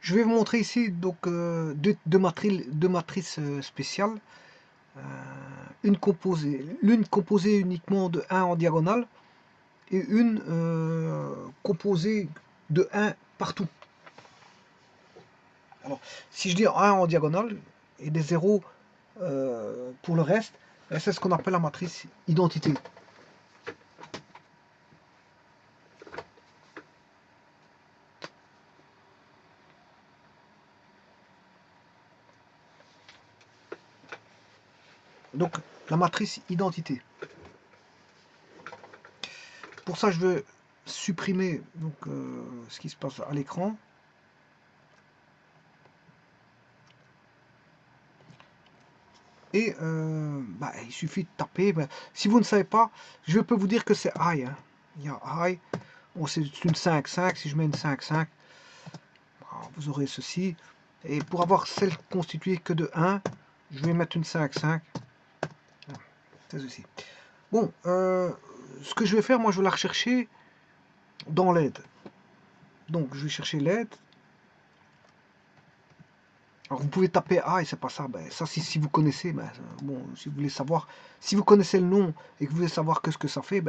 Je vais vous montrer ici donc deux matrices spéciales. L'une composée uniquement de 1 en diagonale et une composée de 1 partout. Alors, si je dis 1 en diagonale et des 0 pour le reste, c'est ce qu'on appelle la matrice identité. Donc, la matrice identité. Pour ça, je veux supprimer donc, ce qui se passe à l'écran. Et il suffit de taper. Si vous ne savez pas, je peux vous dire que c'est high. Hein. Il y a high. Bon, c'est une 5,5. Si je mets une 5,5, vous aurez ceci. Et pour avoir celle constituée que de 1, je vais mettre une 5,5. C'est ceci. Bon, ce que je vais faire, moi, je vais la rechercher dans l'aide. Donc, je vais chercher l'aide. Alors, vous pouvez taper A et c'est pas ça. Ça, si vous connaissez, bon, si vous voulez savoir, si vous connaissez le nom et que vous voulez savoir ce que ça fait,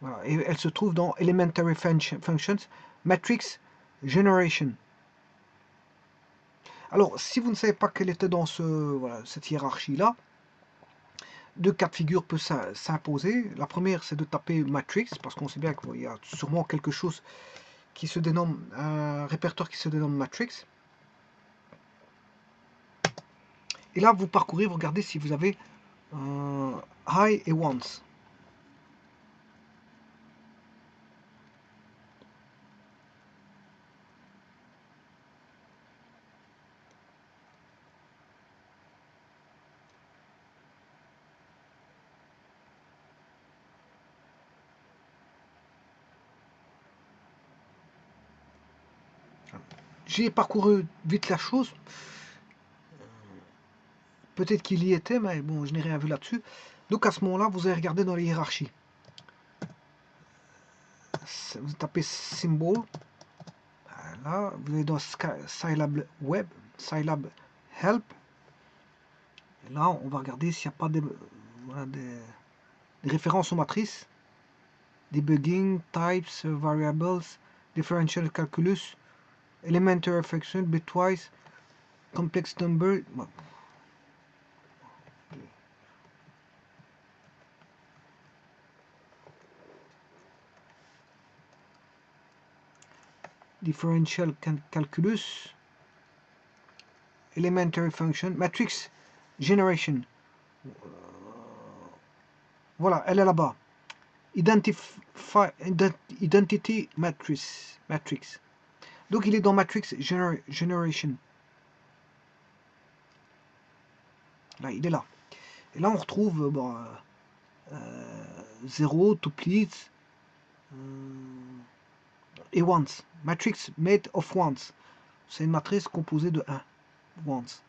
voilà. Et elle se trouve dans Elementary Functions, Matrix Generation. Alors, si vous ne savez pas qu'elle était dans cette hiérarchie-là, deux cas de figure peuvent s'imposer. La première, c'est de taper Matrix, parce qu'on sait bien qu'il y a sûrement quelque chose qui se dénomme, un répertoire qui se dénomme Matrix. Et là, vous parcourez, vous regardez si vous avez high et once. J'ai parcouru vite la chose. Peut-être qu'il y était, mais bon, je n'ai rien vu là-dessus. Donc à ce moment-là, vous allez regarder dans les hiérarchies. Vous tapez symbol. Là, vous allez dans Scilab Web, Scilab Help. Et là, on va regarder s'il n'y a pas des références aux matrices. Debugging, types, variables, differential calculus, elementary function, bitwise, complex number. Bon. Differential calculus, elementary function, matrix generation. Voilà, elle est là-bas. Identity matrix. Donc il est dans Matrix Generation. Là, il est là. Et là, on retrouve 0, tuplets et once. Matrix made of once. C'est une matrice composée de 1. Once.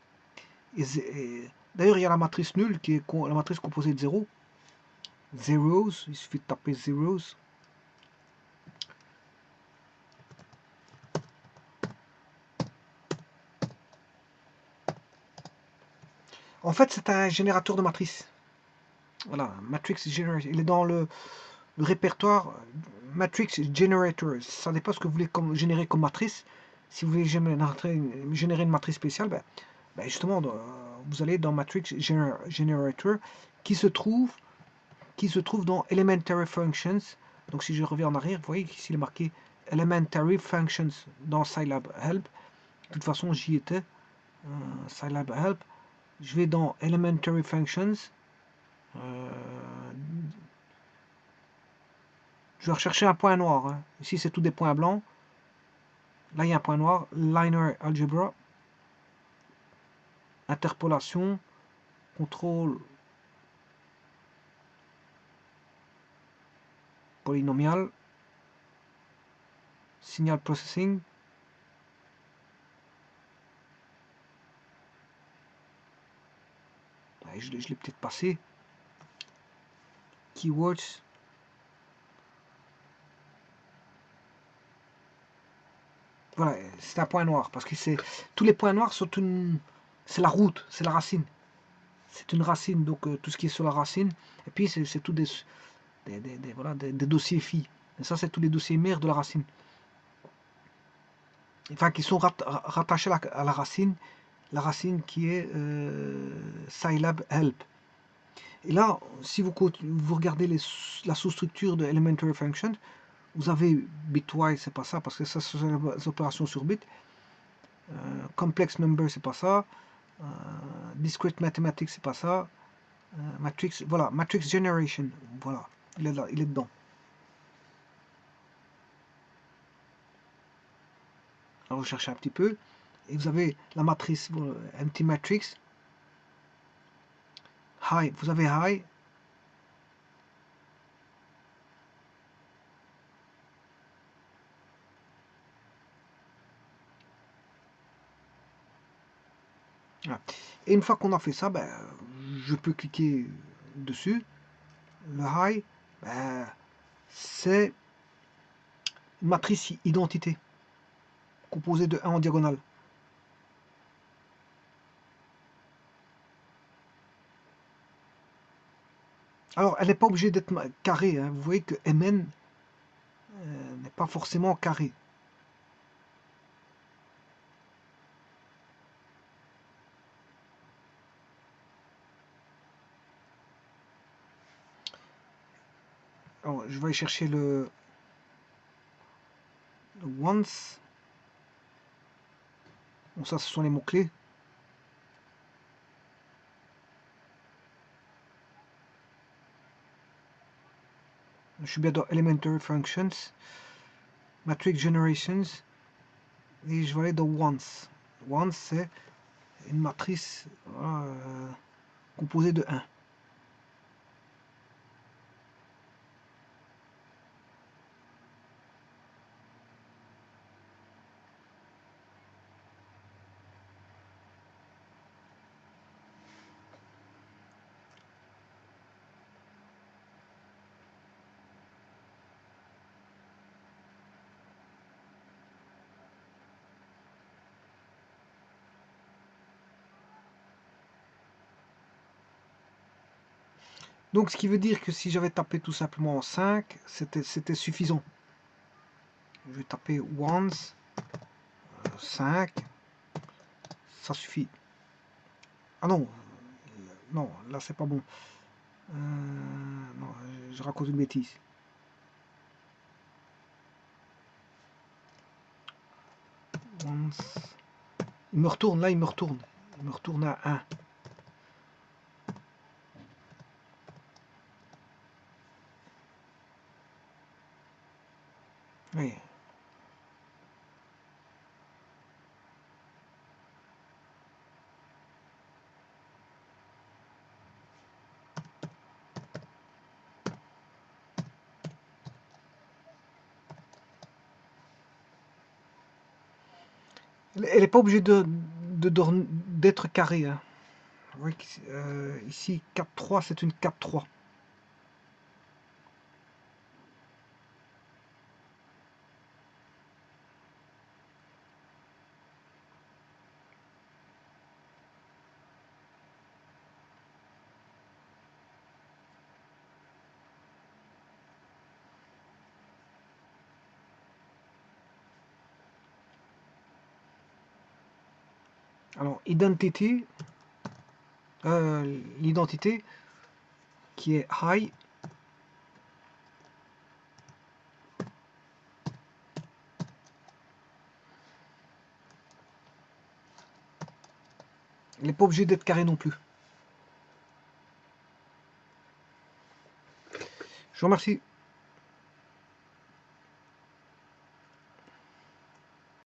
D'ailleurs, il y a la matrice nulle qui est la matrice composée de 0. Zeros, il suffit de taper zeros. En fait, c'est un générateur de matrices. Voilà, Matrix Generator. Il est dans le répertoire Matrix Generator. Ça dépend ce que vous voulez générer comme matrice. Si vous voulez générer une matrice spéciale, justement, vous allez dans Matrix Generator qui se trouve dans Elementary Functions. Donc si je reviens en arrière, vous voyez qu'ici il est marqué Elementary Functions dans Scilab Help. De toute façon, j'y étais. Scilab Help. Je vais dans Elementary Functions. Je vais rechercher un point noir. Hein. Ici, c'est tout des points blancs. Là, il y a un point noir. Linear Algebra. Interpolation. Contrôle polynomial. Signal processing. Je l'ai peut-être passé. Keywords. Voilà, c'est un point noir, parce que c'est tous les points noirs sont une... C'est la route, c'est la racine. C'est une racine, donc tout ce qui est sur la racine. Et puis c'est tout voilà, des dossiers phi. Et ça, c'est tous les dossiers mères de la racine. Enfin, qui sont rattachés à la racine qui est Scilab help. Et là, si vous regardez la sous-structure de elementary function, vous avez bitwise, c'est pas ça, parce que ça, c'est des opérations sur bit. Complex number, c'est pas ça. Discrete mathematics, c'est pas ça. Matrix, voilà, matrix generation, voilà, il est là, il est dedans. Alors vous cherchez un petit peu, et vous avez la matrice empty matrix, high, vous avez high, et une fois qu'on a fait ça, ben, je peux cliquer dessus. Le high, ben, c'est une matrice identité composée de 1 en diagonale. Alors, elle n'est pas obligée d'être carrée. Hein. Vous voyez que Mn n'est pas forcément carré. Alors, je vais aller chercher le once. Bon, ça, ce sont les mots-clés. Je suis bien dans Elementary Functions, Matrix Generations, et je vais aller dans Once. Once, c'est une matrice composée de 1. Donc, ce qui veut dire que si j'avais tapé tout simplement 5, c'était suffisant. Je vais taper once, 5, ça suffit. Ah non, non, là c'est pas bon. Non, je raconte une bêtise. Once. Il me retourne, là il me retourne. Il me retourne à 1. Oui. Elle n'est pas obligée d'être carrée. Hein. Oui, ici, 4-3, c'est une 4-3. Alors, l'identité qui est high, elle n'est pas obligée d'être carrée non plus. Je vous remercie.